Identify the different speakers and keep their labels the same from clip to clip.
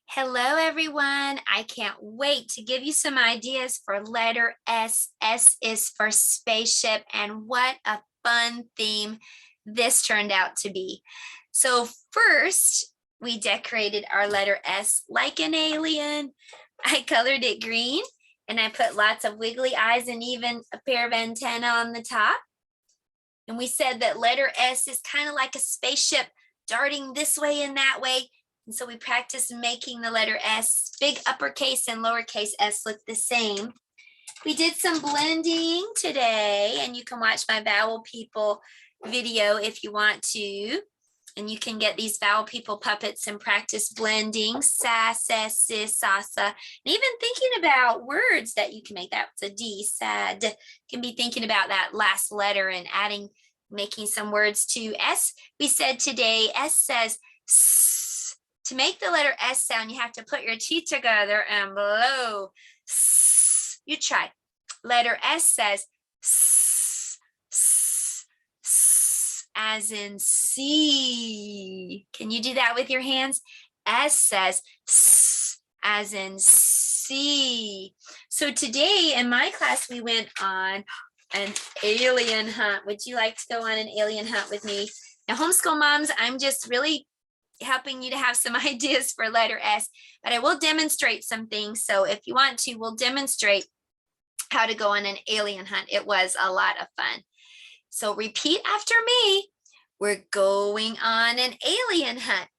Speaker 1: Hello, everyone. I can't wait to give you some ideas for letter S. S is for spaceship, and what a fun theme this turned out to be. So first, we decorated our letter S like an alien. I colored it green, and I put lots of wiggly eyes and even a pair of antennae on the top. And we said that letter S is kind of like a spaceship darting this way and that way. And so we practiced making the letter S, big uppercase and lowercase s look the same. We did some blending today, and you can watch my Vowel People video if you want to. And you can get these Vowel People puppets and practice blending, sa, se, sis, sasa, and even thinking about words that you can make. That's a D, sad. You can be thinking about that last letter and adding, making some words to S. We said today, S says S. To make the letter S sound, you have to put your teeth together and blow. S. You try. Letter S says S, S, S, as in C. Can you do that with your hands? S says S, as in C. So today in my class, we went on an alien hunt. Would you like to go on an alien hunt with me? Now, homeschool moms, I'm just really helping you to have some ideas for letter S, but I will demonstrate some things. So if you want to, we'll demonstrate how to go on an alien hunt. It was a lot of fun. So repeat after me. We're going on an alien hunt.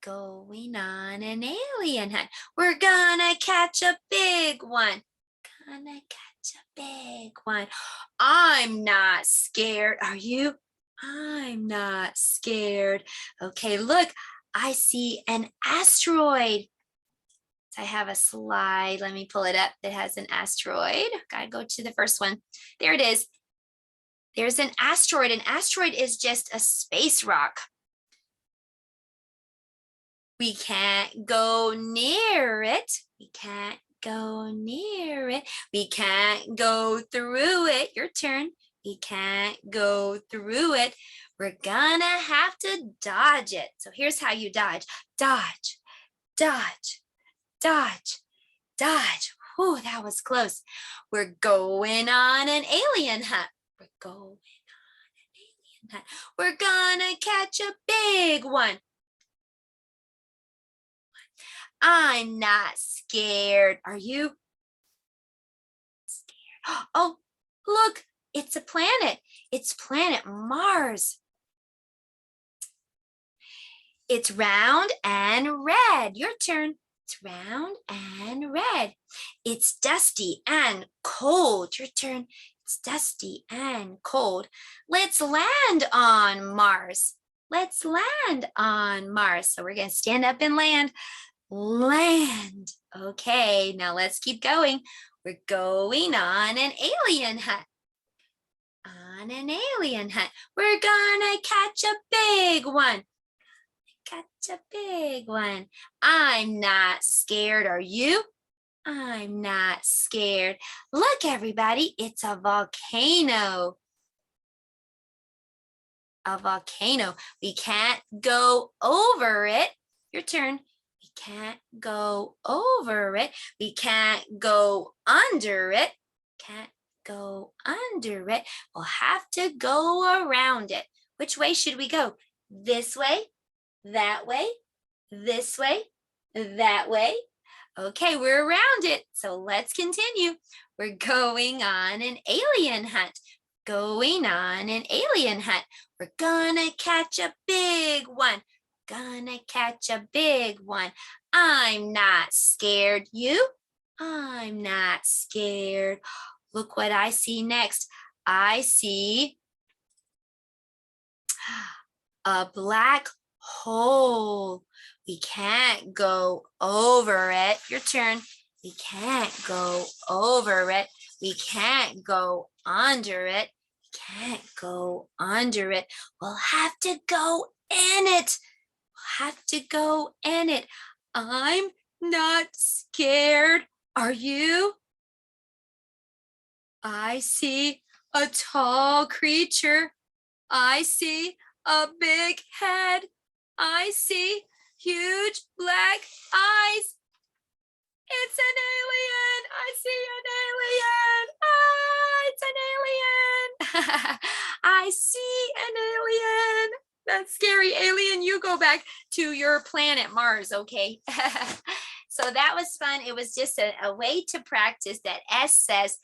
Speaker 1: We're going on an alien hunt. We're gonna catch a big one. Gonna catch a big one. I'm not scared. Are you? I'm not scared. Okay, look, I see an asteroid. So I have a slide. Let me pull it up that has an asteroid. Gotta go to the first one. There it is. There's an asteroid. An asteroid is just a space rock. We can't go near it. We can't go near it. We can't go through it. Your turn. We can't go through it. We're gonna have to dodge it. So here's how you dodge. Dodge, dodge, dodge, dodge. Whew, that was close. We're going on an alien hunt. We're going on an alien hunt. We're gonna catch a big one. I'm not scared. Are you scared? Oh, look. It's a planet. It's planet Mars. It's round and red. Your turn. It's round and red. It's dusty and cold. Your turn. It's dusty and cold. Let's land on Mars. Let's land on Mars. So we're going to stand up and land. Land. Okay, now let's keep going. We're going on an alien hunt. On an alien hunt. We're gonna catch a big one. Catch a big one. I'm not scared. Are you? I'm not scared. Look, everybody, it's a volcano. A volcano. We can't go over it. Your turn. We can't go over it. We can't go under it. Can't go under it. We'll have to go around it. Which way should we go? This way, that way, this way, that way. Okay, we're around it. So let's continue. We're going on an alien hunt. Going on an alien hunt. We're gonna catch a big one. Gonna catch a big one. I'm not scared. You? I'm not scared. Look what I see next. I see a black hole. We can't go over it. Your turn. We can't go over it. We can't go under it. We can't go under it. We'll have to go in it. We'll have to go in it. I'm not scared. Are you? I see a tall creature. I see a big head. I see huge black eyes. It's an alien. I see an alien. Ah, it's an alien. I see an alien. That's scary. Alien, you go back to your planet Mars, okay? So that was fun. It was just a way to practice that S says,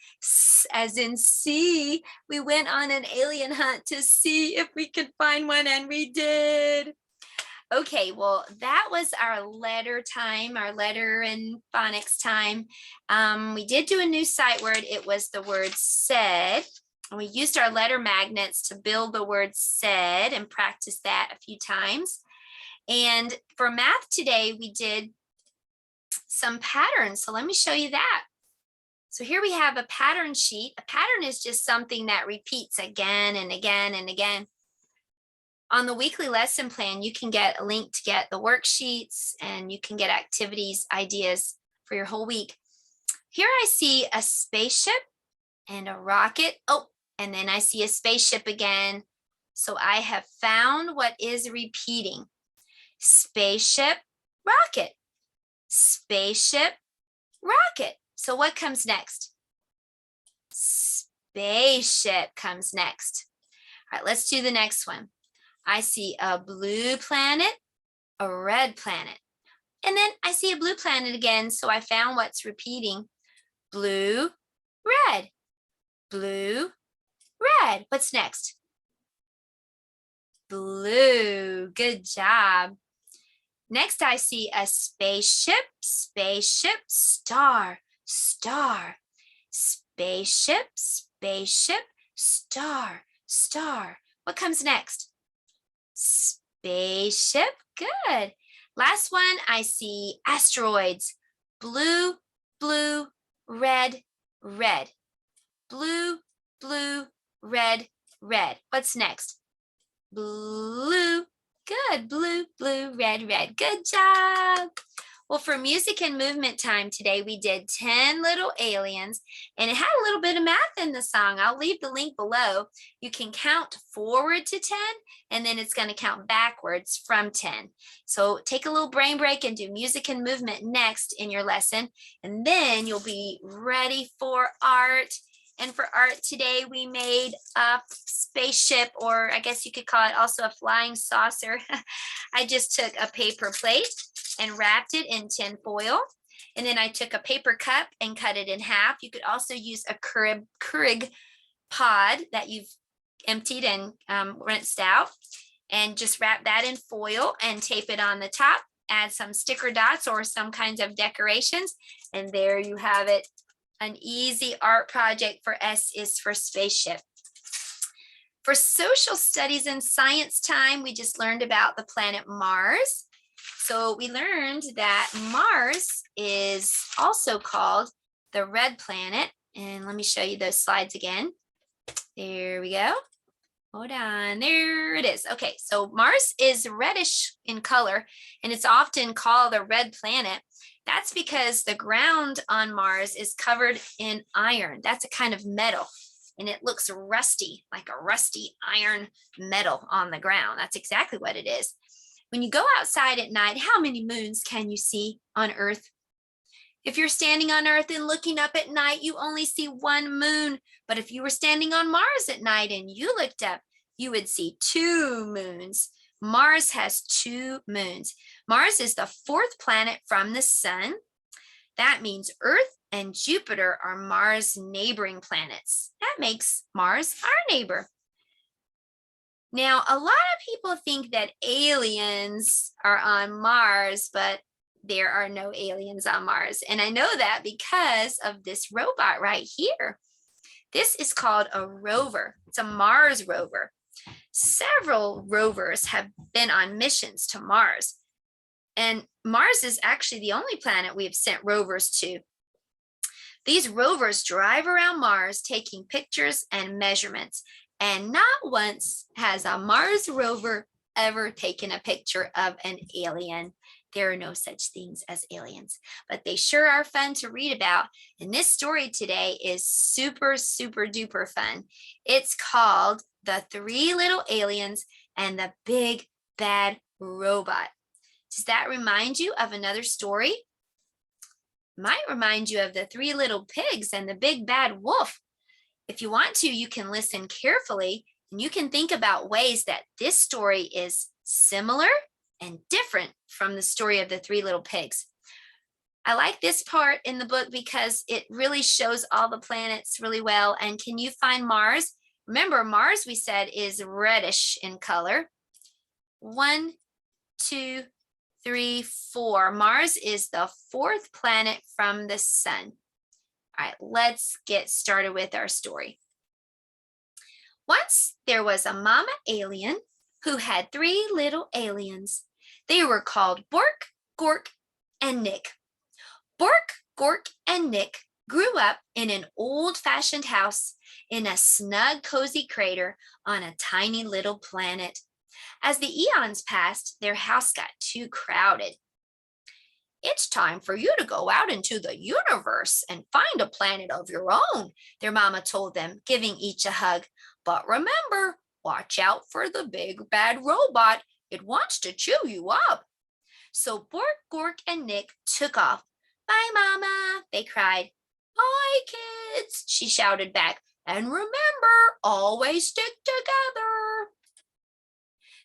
Speaker 1: as in see. We went on an alien hunt to see if we could find one, and we did. Okay, well, that was our letter time, our letter and phonics time. We did do a new sight word. It was the word said. And we used our letter magnets to build the word said and practice that a few times. And for math today, we did some patterns. So let me show you that. So here we have a pattern sheet. A pattern is just something that repeats again and again and again. On the weekly lesson plan, you can get a link to get the worksheets, and you can get activities, ideas for your whole week. Here I see a spaceship and a rocket. Oh, and then I see a spaceship again. So I have found what is repeating. Spaceship, rocket. Spaceship, rocket. So what comes next? Spaceship comes next. All right, let's do the next one. I see a blue planet, a red planet. And then I see a blue planet again, so I found what's repeating. Blue, red, blue, red. What's next? Blue. Good job. Next, I see a spaceship, spaceship, star, star. Spaceship, spaceship, star, star. What comes next? Spaceship. Good. Last one, I see asteroids. Blue, blue, red, red. Blue, blue, red, red. What's next? Blue. Good. Blue, blue, red, red. Good job. Well, for music and movement time today, we did 10 little aliens, and it had a little bit of math in the song. I'll leave the link below. You can count forward to 10, and then it's going to count backwards from 10. So take a little brain break and do music and movement next in your lesson, and then you'll be ready for art. And for art today, we made a spaceship, or I guess you could call it also a flying saucer. I just took a paper plate and wrapped it in tin foil. And then I took a paper cup and cut it in half. You could also use a Keurig pod that you've emptied and rinsed out, and just wrap that in foil and tape it on the top. Add some sticker dots or some kinds of decorations. And there you have it. An easy art project for S is for spaceship. For social studies and science time, we just learned about the planet Mars. So we learned that Mars is also called the red planet. And let me show you those slides again. There we go. Hold on, there it is. Okay, so Mars is reddish in color, and it's often called a red planet. That's because the ground on Mars is covered in iron. That's a kind of metal, and it looks rusty, like a rusty iron metal on the ground. That's exactly what it is. When you go outside at night, how many moons can you see on Earth? If you're standing on Earth and looking up at night, you only see one moon. But if you were standing on Mars at night and you looked up, you would see 2 moons. Mars has 2 moons. Mars is the 4th planet from the sun. That means Earth and Jupiter are Mars' neighboring planets. That makes Mars our neighbor. Now, a lot of people think that aliens are on Mars, but there are no aliens on Mars. And I know that because of this robot right here. This is called a rover. It's a Mars rover. Several rovers have been on missions to Mars. And Mars is actually the only planet we have sent rovers to. These rovers drive around Mars taking pictures and measurements. And not once has a Mars rover ever taken a picture of an alien. There are no such things as aliens, but they sure are fun to read about. And this story today is super, super duper fun. It's called The 3 Little Aliens and the Big Bad Robot. Does that remind you of another story? Might remind you of the three little pigs and the big bad wolf. If you want to, you can listen carefully and you can think about ways that this story is similar and different from the story of the three little pigs. I like this part in the book because it really shows all the planets really well. And can you find Mars? Remember, Mars, we said, is reddish in color. 1, 2, 3, 4. Mars is the fourth planet from the sun. All right, let's get started with our story. Once there was a mama alien who had 3 little aliens. They were called Bork, Gork, and Nick. Bork, Gork, and Nick grew up in an old-fashioned house in a snug, cozy crater on a tiny little planet. As the eons passed, their house got too crowded. It's time for you to go out into the universe and find a planet of your own, their mama told them, giving each a hug. But remember, watch out for the big bad robot. It wants to chew you up. So Bork, Gork, and Nick took off. Bye, Mama, they cried. Bye, kids, she shouted back. And remember, always stick together.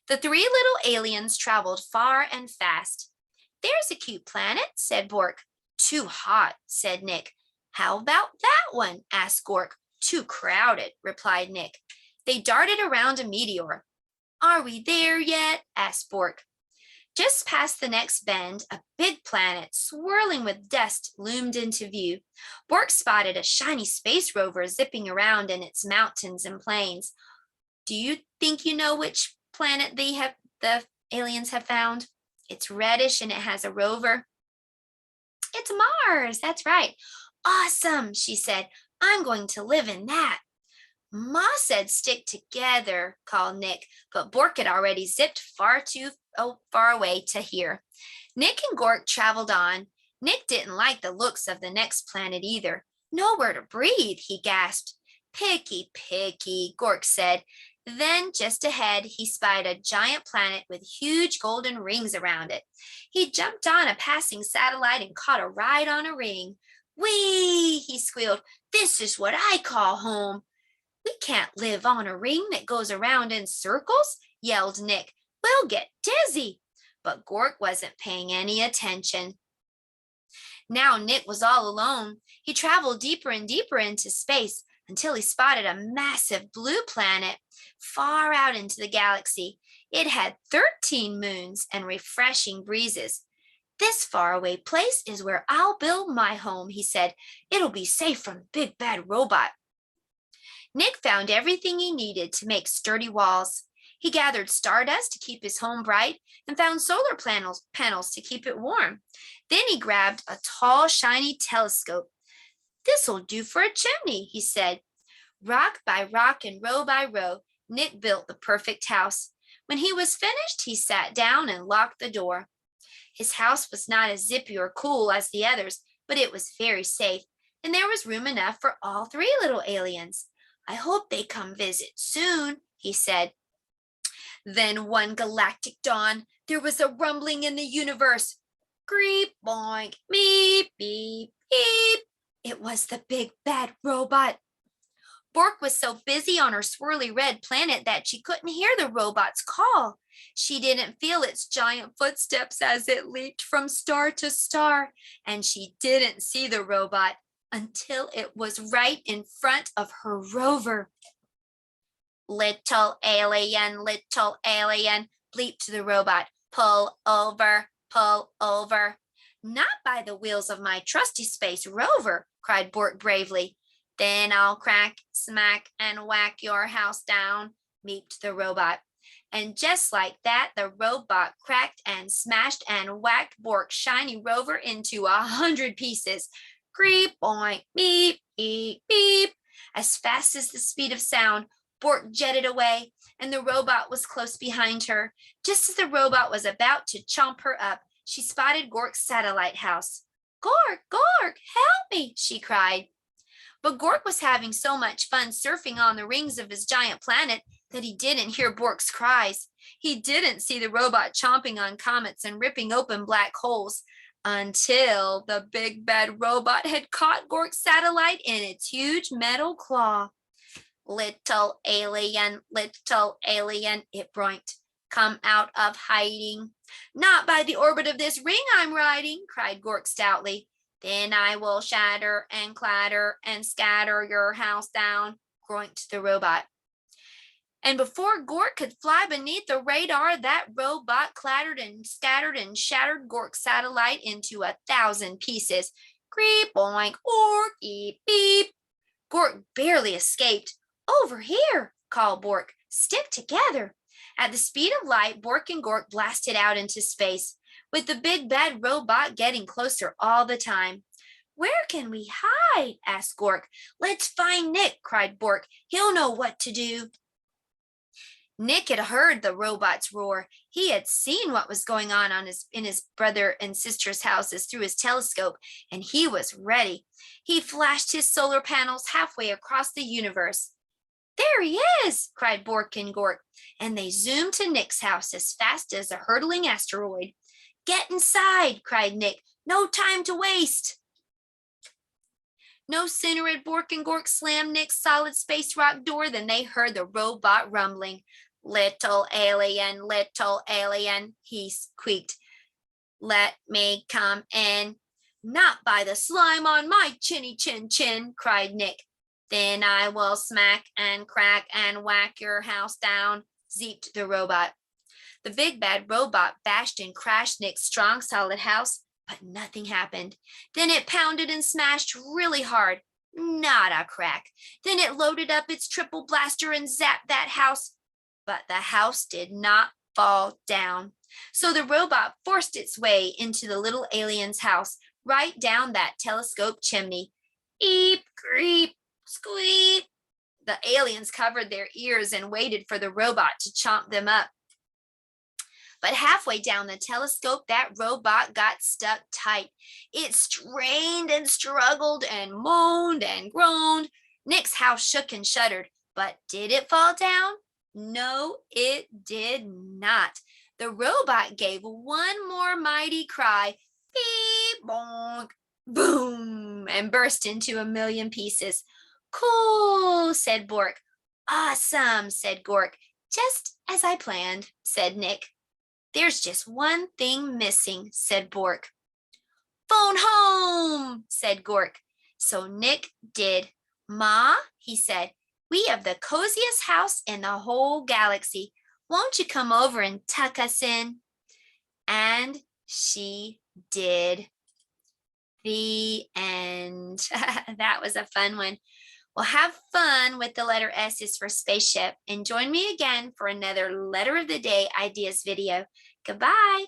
Speaker 1: The 3 little aliens traveled far and fast. There's a cute planet, said Bork. Too hot, said Nick. How about that one, asked Gork. Too crowded, replied Nick. They darted around a meteor. Are we there yet? Asked Bork. Just past the next bend, a big planet swirling with dust loomed into view. Bork spotted a shiny space rover zipping around in its mountains and plains. Do you think you know which planet the aliens have found? It's reddish and it has a rover. It's Mars, that's right. Awesome, she said. I'm going to live in that. Ma said stick together, called Nick, but Bork had already zipped far away to hear. Nick and Gork traveled on. Nick didn't like the looks of the next planet either. Nowhere to breathe, he gasped. Picky, picky, Gork said. Then, just ahead, he spied a giant planet with huge golden rings around it. He jumped on a passing satellite and caught a ride on a ring. Whee! He squealed. This is what I call home. We can't live on a ring that goes around in circles, yelled Nick. We'll get dizzy. But Gork wasn't paying any attention. Now Nick was all alone. He traveled deeper and deeper into space until he spotted a massive blue planet far out into the galaxy. It had 13 moons and refreshing breezes. This faraway place is where I'll build my home, he said. It'll be safe from Big Bad Robot. Nick found everything he needed to make sturdy walls. He gathered stardust to keep his home bright and found solar panels to keep it warm. Then he grabbed a tall, shiny telescope. This'll do for a chimney, he said. Rock by rock and row by row, Nick built the perfect house. When he was finished, he sat down and locked the door. His house was not as zippy or cool as the others, but it was very safe, and there was room enough for all 3 little aliens. I hope they come visit soon, he said. Then one galactic dawn, there was a rumbling in the universe. Creep, boink, beep, beep, beep. It was the big bad robot. Bork was so busy on her swirly red planet that she couldn't hear the robot's call. She didn't feel its giant footsteps as it leaped from star to star, and she didn't see the robot until it was right in front of her rover. Little alien, bleeped the robot. Pull over, pull over. Not by the wheels of my trusty space rover, cried Bork bravely. Then I'll crack, smack, and whack your house down, meeped the robot. And just like that, the robot cracked and smashed and whacked Bork's shiny rover into 100 pieces. Creep, boink, beep, beep, beep. As fast as the speed of sound, Bork jetted away, and the robot was close behind her. Just as the robot was about to chomp her up, she spotted Gork's satellite house. Gork, Gork, help me, she cried. But Gork was having so much fun surfing on the rings of his giant planet that he didn't hear Bork's cries. He didn't see the robot chomping on comets and ripping open black holes until the big bad robot had caught Gork's satellite in its huge metal claw. Little alien, it broinked. Come out of hiding. Not by the orbit of this ring I'm riding, cried Gork stoutly. Then I will shatter and clatter and scatter your house down, groinked the robot. And before Gork could fly beneath the radar, that robot clattered and scattered and shattered Gork's satellite into 1,000 pieces. Creep, boink, ork, eep, beep. Gork barely escaped. Over here, called Bork. Stick together. At the speed of light, Bork and Gork blasted out into space, with the big bad robot getting closer all the time. Where can we hide? Asked Gork. Let's find Nick, cried Bork. He'll know what to do. Nick had heard the robot's roar. He had seen what was going on in his brother and sister's houses through his telescope, and he was ready. He flashed his solar panels halfway across the universe. There he is, cried Bork and Gork, and they zoomed to Nick's house as fast as a hurtling asteroid. Get inside, cried Nick. No time to waste. No sooner had Bork and Gork slammed Nick's solid space rock door than they heard the robot rumbling. Little alien, he squeaked. Let me come in. Not by the slime on my chinny chin chin, cried Nick. Then I will smack and crack and whack your house down, zeeped the robot. The big bad robot bashed and crashed Nick's strong solid house, but nothing happened. Then it pounded and smashed really hard. Not a crack. Then it loaded up its triple blaster and zapped that house, but the house did not fall down. So the robot forced its way into the little alien's house, right down that telescope chimney. Eep, creep, squeak. The aliens covered their ears and waited for the robot to chomp them up. But halfway down the telescope, that robot got stuck tight. It strained and struggled and moaned and groaned. Nick's house shook and shuddered, but did it fall down? No, it did not. The robot gave one more mighty cry, beep, bonk, boom, and burst into 1,000,000 pieces. Cool, said Bork. Awesome, said Gork. Just as I planned, said Nick. There's just one thing missing, said Bork. Phone home, said Gork. So Nick did. Ma, he said, we have the coziest house in the whole galaxy. Won't you come over and tuck us in? And she did. The end. That was a fun one. Well, have fun with the letter S is for spaceship, and join me again for another Letter of the Day Ideas video. Goodbye.